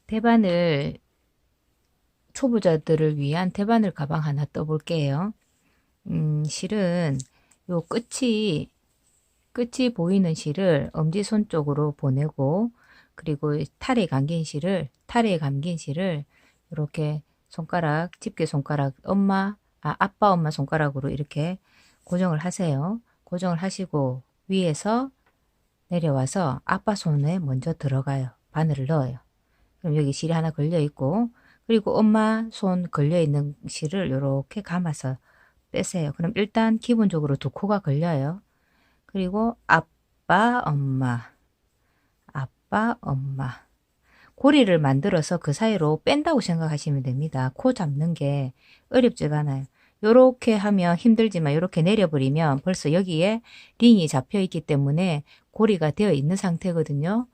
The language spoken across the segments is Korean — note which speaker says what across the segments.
Speaker 1: 대바늘, 초보자들을 위한 대바늘 가방 하나 떠볼게요. 실은 요 끝이 보이는 실을 엄지손 쪽으로 보내고, 그리고 탈에 감긴 실을 이렇게 손가락, 집게 손가락, 아빠, 엄마 손가락으로 이렇게 고정을 하세요. 고정을 하시고 위에서 내려와서 아빠 손에 먼저 들어가요. 바늘을 넣어요. 그럼 여기 실이 하나 걸려 있고, 그리고 엄마 손 걸려 있는 실을 이렇게 감아서 빼세요. 그럼 일단 기본적으로 두 코가 걸려요. 그리고 아빠, 엄마, 아빠, 엄마. 고리를 만들어서 그 사이로 뺀다고 생각하시면 됩니다. 코 잡는 게 어렵지가 않아요. 요렇게 하면 힘들지만 요렇게 내려버리면 벌써 여기에 링이 잡혀 있기 때문에 고리가 되어 있는 상태거든요.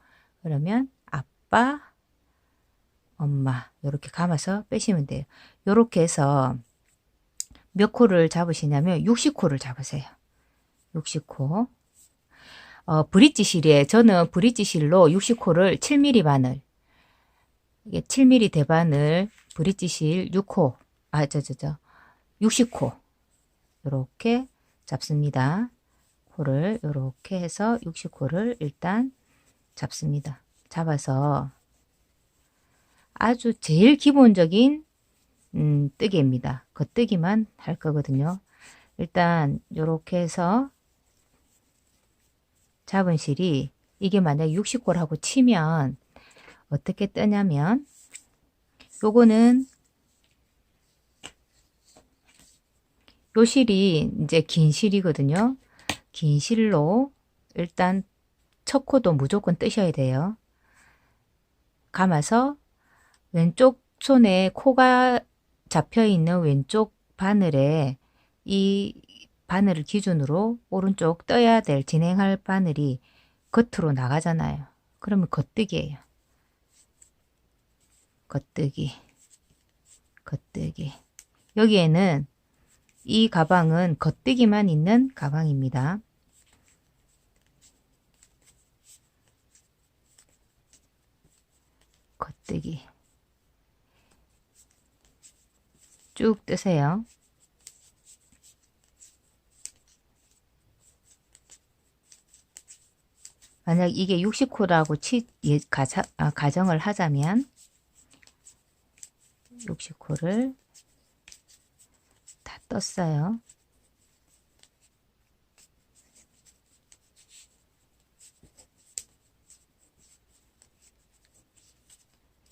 Speaker 1: 그러면 아빠, 엄마 요렇게 감아서 빼시면 돼요. 요렇게 해서 몇 코를 잡으시냐면 60코를 잡으세요. 60코. 브릿지 실이에요. 저는 브릿지 실로 60코를 7mm 바늘, 이게 7mm 대바늘, 브릿지 실 6코, 60코 이렇게 잡습니다. 코를 이렇게 해서 60코를 일단 잡습니다. 잡아서 아주 제일 기본적인 뜨개입니다. 겉뜨기만 할 거거든요. 일단 이렇게 해서 잡은 실이 이게 만약 60코라고 치면 어떻게 뜨냐면, 요거는 요 실이 이제 긴 실이거든요. 긴 실로 일단 첫 코도 무조건 뜨셔야 돼요. 감아서 왼쪽 손에 코가 잡혀 있는 왼쪽 바늘에 이 바늘을 기준으로 오른쪽 떠야 될 진행할 바늘이 겉으로 나가잖아요. 그러면 겉뜨기예요. 겉뜨기, 겉뜨기. 여기에는 이 가방은 겉뜨기만 있는 가방입니다. 겉뜨기. 쭉 뜨세요. 만약 이게 60코라고 가정을 하자면 60코를 다 떴어요.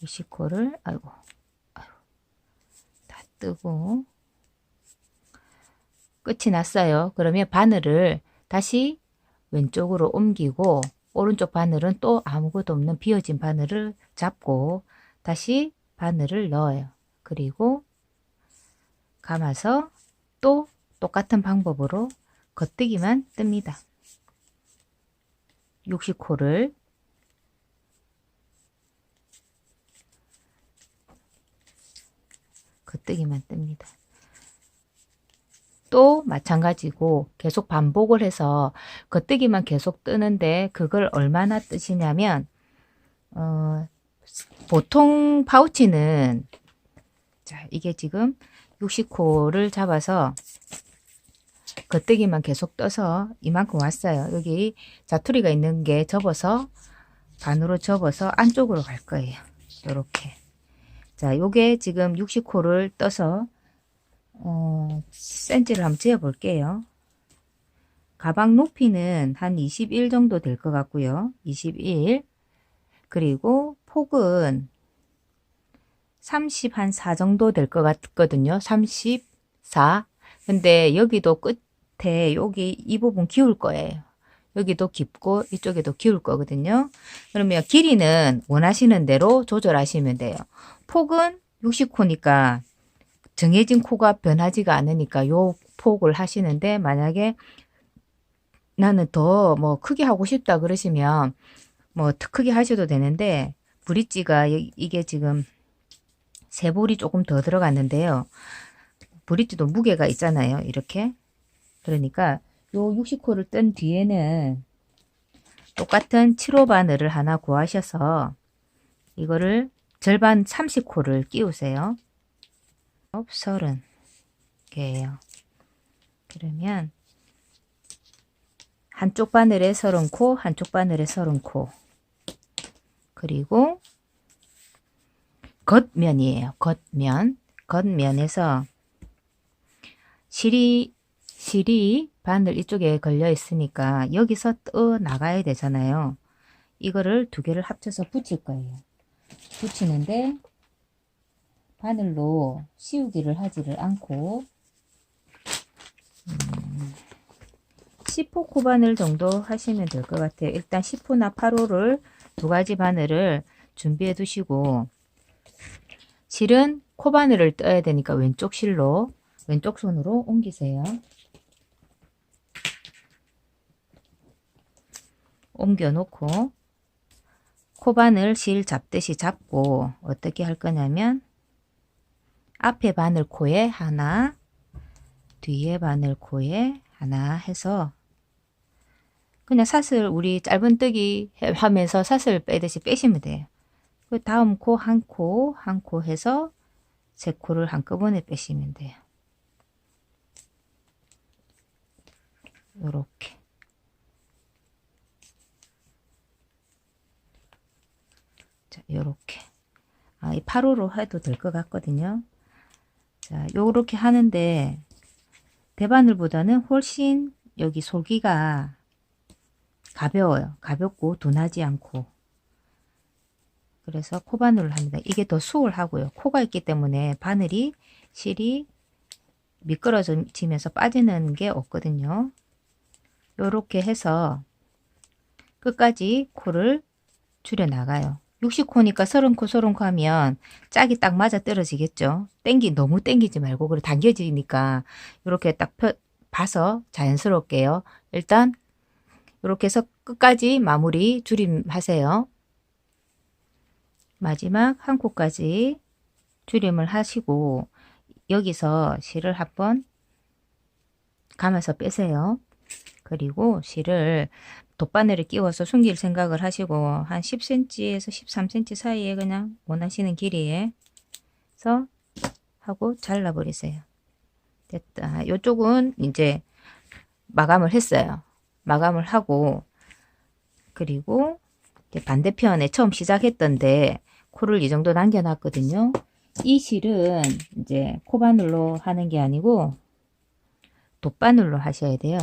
Speaker 1: 이 60코를 아이고 다 뜨고 끝이 났어요. 그러면 바늘을 다시 왼쪽으로 옮기고 오른쪽 바늘은 또 아무것도 없는 비어진 바늘을 잡고 다시 바늘을 넣어요. 그리고 감아서 또 똑같은 방법으로 겉뜨기만 뜹니다. 60코를 겉뜨기만 뜹니다. 또 마찬가지고 계속 반복을 해서 겉뜨기만 계속 뜨는데, 그걸 얼마나 뜨시냐면 보통 파우치는, 자, 이게 지금 60코를 잡아서 겉뜨기만 계속 떠서 이만큼 왔어요. 여기 자투리가 있는 게 접어서 반으로 접어서 안쪽으로 갈 거예요. 이렇게. 자, 요게 지금 60코를 떠서 센치를 한번 재어 볼게요. 가방 높이는 한 21 정도 될 것 같고요. 21. 그리고 폭은 30 한 4 정도 될 것 같거든요. 34. 근데 여기도 끝에 여기 이 부분 기울 거예요. 여기도 깊고 이쪽에도 기울 거거든요. 그러면 길이는 원하시는 대로 조절하시면 돼요. 폭은 60코니까 정해진 코가 변하지가 않으니까 요 폭을 하시는데, 만약에 나는 더 뭐 크게 하고 싶다 그러시면 뭐 더 크게 하셔도 되는데, 브릿지가 이게 지금 세 볼이 조금 더 들어갔는데요. 브릿지도 무게가 있잖아요. 이렇게. 그러니까 요 60코를 뜬 뒤에는 똑같은 7호 바늘을 하나 구하셔서 이거를 절반 30코를 끼우세요. 30개예요. 그러면 한쪽 바늘에 30코, 한쪽 바늘에 30코. 그리고 겉면이에요. 겉면. 겉면에서 실이 바늘 이쪽에 걸려 있으니까 여기서 떠 나가야 되잖아요. 이거를 두 개를 합쳐서 붙일 거예요. 붙이는데 바늘로 씌우기를 하지를 않고 10호 코바늘 정도 하시면 될 것 같아요. 일단 10호나 8호를 두 가지 바늘을 준비해 두시고, 실은 코바늘을 떠야 되니까 왼쪽 실로 왼쪽 손으로 옮기세요. 옮겨 놓고 코바늘 실 잡듯이 잡고 어떻게 할 거냐면 앞에 바늘 코에 하나, 뒤에 바늘 코에 하나 해서 그냥 사슬 우리 짧은뜨기 하면서 사슬 빼듯이 빼시면 돼요. 그 다음 코 한 코, 한 코 해서 세 코를 한꺼번에 빼시면 돼요. 요렇게. 자, 요렇게. 이 8호로 해도 될 것 같거든요. 자, 요렇게 하는데 대바늘보다는 훨씬 여기 솔기가 가벼워요. 가볍고 둔하지 않고. 그래서 코바늘을 합니다. 이게 더 수월하고요. 코가 있기 때문에 바늘이 실이 미끄러지면서 빠지는 게 없거든요. 요렇게 해서 끝까지 코를 줄여 나가요. 60코니까 30코 30코 하면 짝이 딱 맞아 떨어지겠죠. 너무 땡기지 말고 그래 당겨지니까 이렇게 딱 봐서 자연스럽게요. 일단 이렇게 해서 끝까지 마무리 줄임하세요. 마지막 한 코까지 줄임을 하시고 여기서 실을 한번 감아서 빼세요. 그리고 실을 돗바늘에 끼워서 숨길 생각을 하시고 한 10cm에서 13cm 사이에 그냥 원하시는 길이에서 하고 잘라버리세요. 됐다. 이쪽은 이제 마감을 했어요. 마감을 하고 그리고 반대편에 처음 시작했던데 코를 이 정도 남겨놨거든요. 이 실은 이제 코바늘로 하는 게 아니고 돗바늘로 하셔야 돼요.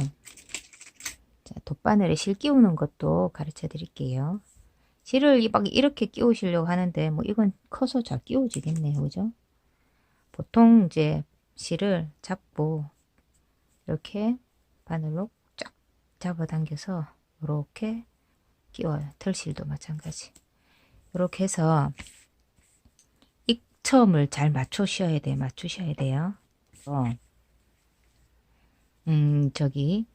Speaker 1: 자, 돗바늘에 실 끼우는 것도 가르쳐 드릴게요. 실을 막 이렇게 끼우시려고 하는데 뭐 이건 커서 잘 끼워지겠네요. 그죠? 보통 이제 실을 잡고 이렇게 바늘로 쫙 잡아당겨서 이렇게 끼워요. 털실도 마찬가지. 이렇게 해서 익첨을 잘 맞추셔야 돼요. 맞추셔야 돼요. 저기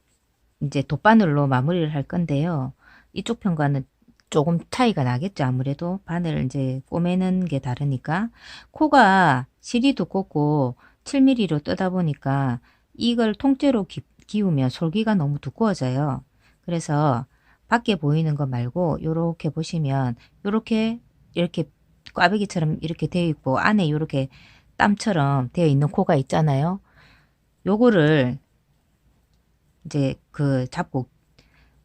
Speaker 1: 이제 돗바늘로 마무리를 할 건데요. 이쪽 편과는 조금 차이가 나겠죠. 아무래도 바늘 이제 꼬매는 게 다르니까. 코가 실이 두껍고 7mm로 뜨다 보니까 이걸 통째로 기우면 솔기가 너무 두꺼워져요. 그래서 밖에 보이는 거 말고 요렇게 보시면 요렇게 이렇게 꽈배기처럼 이렇게 되어 있고 안에 요렇게 땀처럼 되어 있는 코가 있잖아요. 요거를 이제 잡고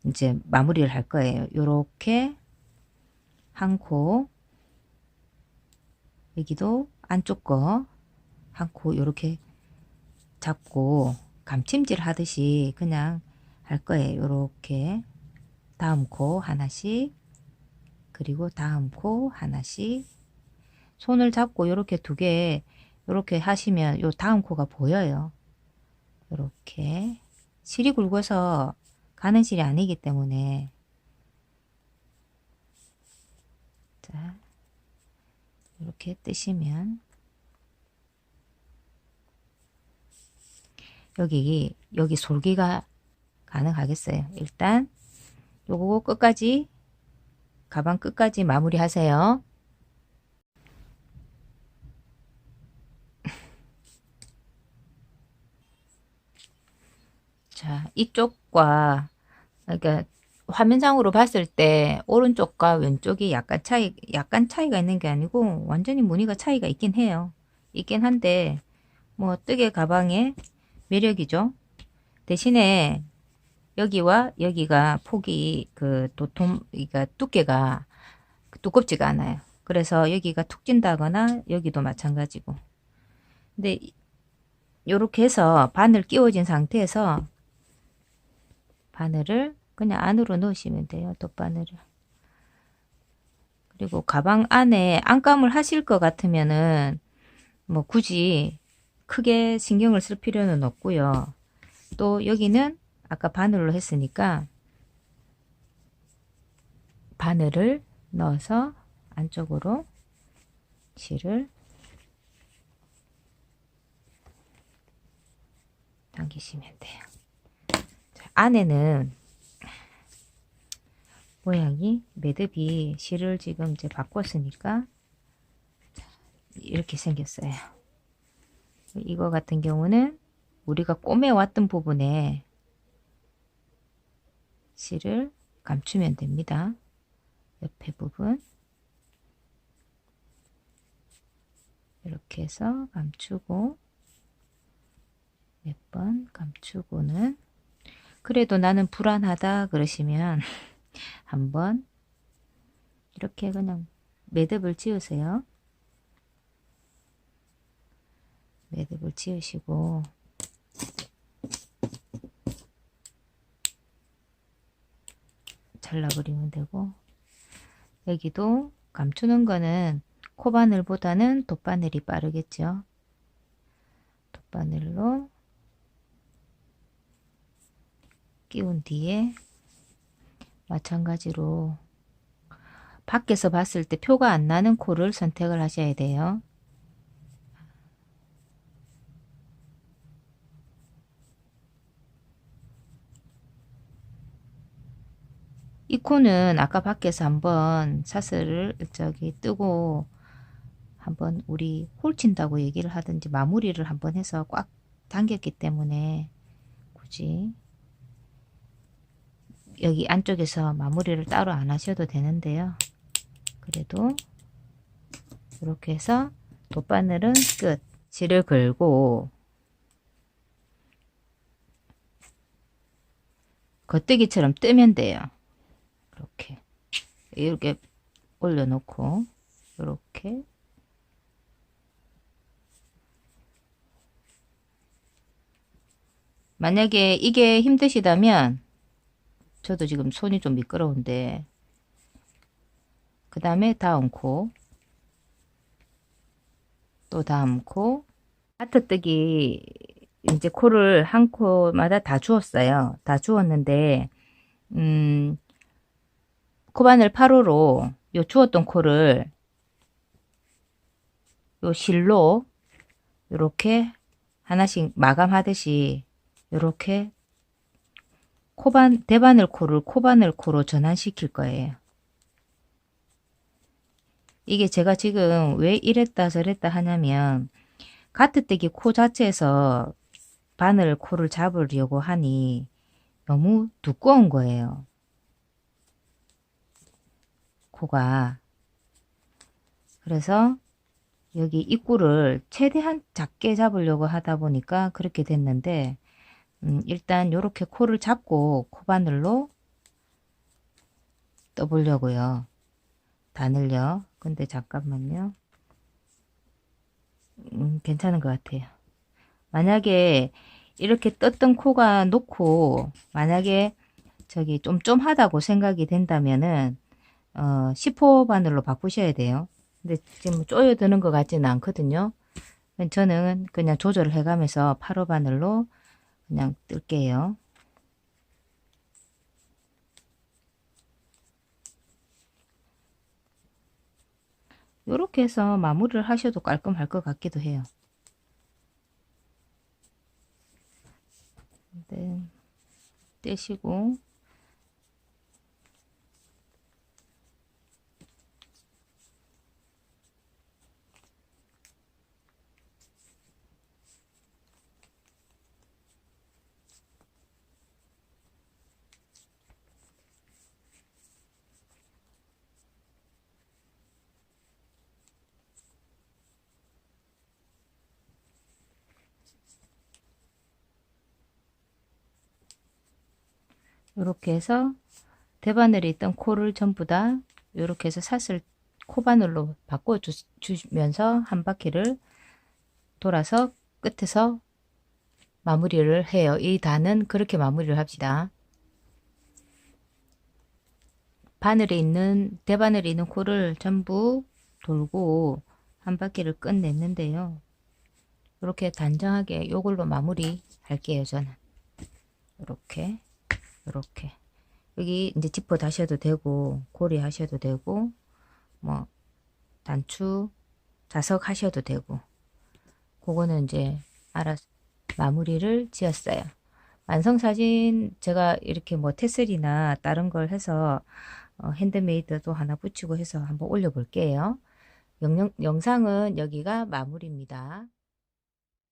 Speaker 1: 이제 마무리를 할 거예요. 요렇게 한 코, 여기도 안쪽 거 한 코 요렇게 잡고 감침질 하듯이 그냥 할 거예요. 요렇게 다음 코 하나씩, 그리고 다음 코 하나씩. 손을 잡고 요렇게 두 개 요렇게 하시면 요 다음 코가 보여요. 요렇게 실이 굵어서 가는 실이 아니기 때문에. 자, 이렇게 뜨시면 여기 솔기가 가능하겠어요. 일단 요거 끝까지 가방 끝까지 마무리 하세요. 자, 이쪽과 그러니까 화면상으로 봤을 때 오른쪽과 왼쪽이 약간 차이가 있는 게 아니고 완전히 무늬가 차이가 있긴 해요. 있긴 한데 뭐 뜨개 가방의 매력이죠. 대신에 여기와 여기가 폭이 그 도톰, 그러니까 두께가 두껍지가 않아요. 그래서 여기가 툭 찐다거나 여기도 마찬가지고. 근데 요렇게 해서 바늘 끼워진 상태에서 바늘을 그냥 안으로 넣으시면 돼요. 돗바늘을. 그리고 가방 안에 안감을 하실 것 같으면은 뭐 굳이 크게 신경을 쓸 필요는 없고요. 또 여기는 아까 바늘로 했으니까 바늘을 넣어서 안쪽으로 실을 당기시면 돼요. 자, 안에는 모양이 매듭이 실을 지금 이제 바꿨으니까 이렇게 생겼어요. 이거 같은 경우는 우리가 꼬매왔던 부분에 실을 감추면 됩니다. 옆에 부분 이렇게 해서 감추고 몇 번 감추고는 그래도 나는 불안하다 그러시면 한번 이렇게 그냥 매듭을 지으세요. 매듭을 지으시고 잘라버리면 되고 여기도 감추는 거는 코바늘보다는 돗바늘이 빠르겠죠. 돗바늘로 끼운 뒤에 마찬가지로 밖에서 봤을 때 표가 안 나는 코를 선택을 하셔야 돼요. 이 코는 아까 밖에서 한번 사슬을 저기 뜨고 한번 우리 홀친다고 얘기를 하든지 마무리를 한번 해서 꽉 당겼기 때문에 굳이 여기 안쪽에서 마무리를 따로 안 하셔도 되는데요. 그래도 이렇게 해서 돗바늘은 끝. 실을 걸고 겉뜨기처럼 뜨면 돼요. 이렇게 올려놓고 이렇게 만약에 이게 힘드시다면 저도 지금 손이 좀 미끄러운데 그 다음에 다음 코 또 다음 코 하트뜨기 이제 코를 한 코마다 다 주었어요. 다 주었는데 코바늘 8호로 요 주었던 코를 요 실로 요렇게 하나씩 마감하듯이 요렇게 대바늘 코를 코바늘 코로 전환시킬 거예요. 이게 제가 지금 왜 이랬다 저랬다 하냐면 가트뜨기 코 자체에서 바늘 코를 잡으려고 하니 너무 두꺼운 거예요. 코가. 그래서 여기 입구를 최대한 작게 잡으려고 하다 보니까 그렇게 됐는데 일단 이렇게 코를 잡고 코바늘로 떠보려고요. 다 늘려. 근데 잠깐만요. 괜찮은 것 같아요. 만약에 이렇게 떴던 코가 놓고 만약에 저기 좀 하다고 생각이 된다면은 10호 바늘로 바꾸셔야 돼요. 근데 지금 쪼여드는 것 같지는 않거든요. 저는 그냥 조절을 해가면서 8호 바늘로 그냥 뜰게요. 이렇게 해서 마무리를 하셔도 깔끔할 것 같기도 해요. 네, 떼시고 이렇게 해서 대바늘에 있던 코를 전부 다 이렇게 해서 사슬 코바늘로 바꿔 주면서 한 바퀴를 돌아서 끝에서 마무리를 해요. 이 단은 그렇게 마무리를 합시다. 대바늘에 있는 코를 전부 돌고 한 바퀴를 끝냈는데요. 이렇게 단정하게 이걸로 마무리 할게요. 저는 이렇게 이렇게 여기 이제 지퍼 다셔도 되고 고리 하셔도 되고 뭐 단추 자석 하셔도 되고 그거는 이제 알아서 마무리를 지었어요. 완성사진 제가 이렇게 뭐 테슬이나 다른 걸 해서 핸드메이드도 하나 붙이고 해서 한번 올려 볼게요. 영상은 여기가 마무리입니다.